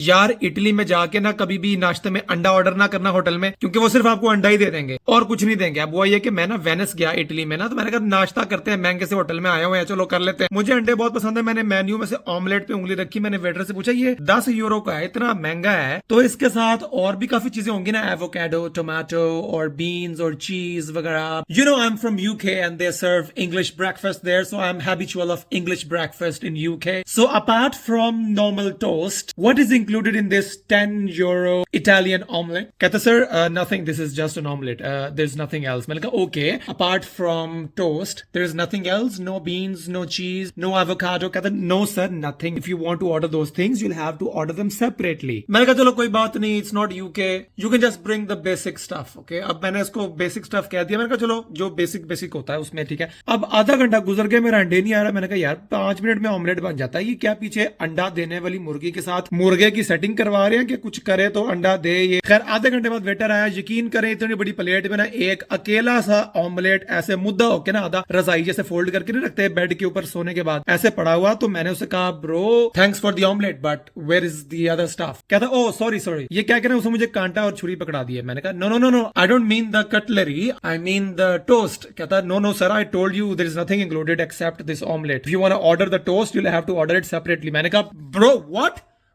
यार इटली में जाके ना कभी भी नाश्ते में अंडा ऑर्डर ना करना होटल में, क्योंकि वो सिर्फ आपको अंडा ही दे देंगे और कुछ नहीं देंगे। अब वो ये कि मैं ना वेनिस गया इटली में ना, तो मैंने कहा नाश्ता करते हैं, महंगे से होटल में आए हुए हैं, चलो कर लेते हैं। मुझे अंडे बहुत पसंद है। मैंने मेन्यू में से ऑमलेट पे उंगली रखी, मैंने वेटर से पूछा ये 10 यूरो का है, इतना महंगा है, तो इसके साथ और भी काफी चीजें होंगी ना, एवोकाडो, टोमेटो और बीन्स और चीज वगैरह। You know I am from UK and they serve English breakfast there, so I am habitual of English breakfast in UK. So apart from normal toast, what is included in this 10 euro Italian omelette? कहता sir nothing, this is just an omelette, there's nothing else. मैंने कहा okay, apart from toast there is nothing else, no beans, no cheese, no avocado. कहता no sir, nothing. If you want to order those things you'll have to order them separately. मैंने कहा चलो कोई बात नहीं, it's not UK, you can just bring the basic stuff. Okay, अब मैंने इसको basic stuff कह दिया। मैंने कहा चलो जो basic होता है उसमें ठीक है। अब आधा घंटा गुजर गया, मेरा अंडे नहीं आ रहा। मैंने कहा यार 5 मिनट में ऑमलेट बन जाता है, ये क्या पीछे अंडा देने वाली मुर्गी के साथ मुर्गे की सेटिंग करवा रहे हैं कि कुछ करे तो अंडा दे ये। खैर आधे घंटे बाद वेटर आया, यकीन करें इतनी बड़ी प्लेट में ना एक अकेला सा ऑमलेट ऐसे मुद्दा होके ना आधा रजाई जैसे फोल्ड करके नहीं रखते बेड के ऊपर सोने के बाद, ऐसे पड़ा हुआ। तो मैंने उसे कहा bro thanks for the omelette but where is the other stuff? कहता ओ सॉरी ये क्या कह रहे हैं, उसने मुझे कांटा और छुरी पकड़ा दी है। मैंने कहा no I don't mean the cutlery, I mean the toast. कहता no sir I told you there is nothing included except this omelette, if you want to order the toast you will have to order it separately. मैंने कहा bro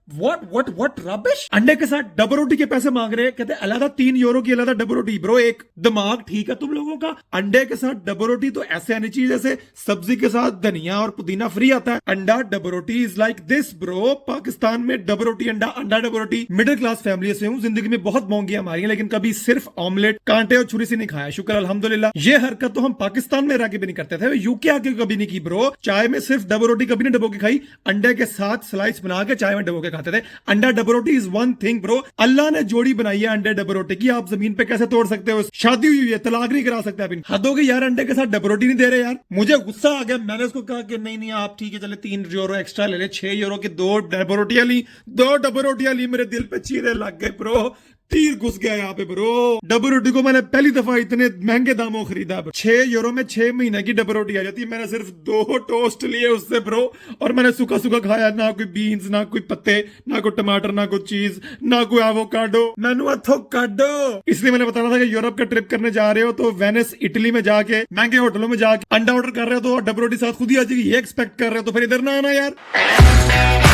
what rubbish? अंडे के साथ double रोटी के पैसे मांग रहे हैं। कहते अलग 3 यूरो की अलग डबल रोटी। ब्रो एक दिमाग ठीक है तुम लोगों का? अंडे के साथ डबल रोटी तो ऐसे आनी चाहिए जैसे सब्जी के साथ धनिया और पुदीना फ्री आता है। अंडा डबल रोटी is like this bro. Pakistan में डबल रोटी अंडा डबल रोटी। मिडिल क्लास फैमिली से हूँ, जिंदगी में बहुत महंगी हमारी है, लेकिन कभी सिर्फ ऑमलेट कांटे और छुरी से नहीं खाया, शुक्र अल्हम्दुलिल्लाह। ये हरकत तो हम पाकिस्तान में रह के भी नहीं करते थे, यूके आके कभी नहीं की ब्रो। चाय में सिर्फ डबल रोटी कभी नहीं डबो के खाई, अंडे के साथ स्लाइस बना के चाय में डबो के खाते थे। अंडा डबल रोटी is one thing bro. Allah ने जोड़ी बनाई है अंडे डबल रोटी की, आप जमीन पे कैसे तोड़ सकते हो? शादी हुई है, तलाक नहीं करा सकते आप। हद हो गई यार, अंडे के साथ डबल रोटी नहीं दे रहे यार। मुझे गुस्सा आ गया, मैंने उसको कहा कि नहीं आप ठीक है चले 3 यूरो एक्स्ट्रा ले ले। 6 यूरो की 2 डबल रोटियां ली, 2 डबल रोटियां ली, मेरे दिल पे चीरे लग गए ब्रो, तीर घुस गया यहाँ पे ब्रो। डबल रोटी को मैंने पहली दफा इतने महंगे दामों खरीदा। 6 यूरो में 6 महीने की डबल रोटी आ जाती है। मैंने सिर्फ 2 टोस्ट लिए उससे ब्रो, और मैंने सूखा खाया, ना कोई बीन्स, ना कोई पत्ते, ना कोई टमाटर, ना कोई चीज, ना कोई एवोकाडो। मैंने अथो काडो। इसलिए मैंने बताना था कि यूरोप का ट्रिप करने जा रहे हो तो वेनिस इटली में जाके महंगे होटलों में जाके अंडा ऑर्डर कर रहे हो तो डबल रोटी साथ खुद ही आ जाएगी, ये एक्सपेक्ट कर रहे हो तो फिर इधर ना आना यार।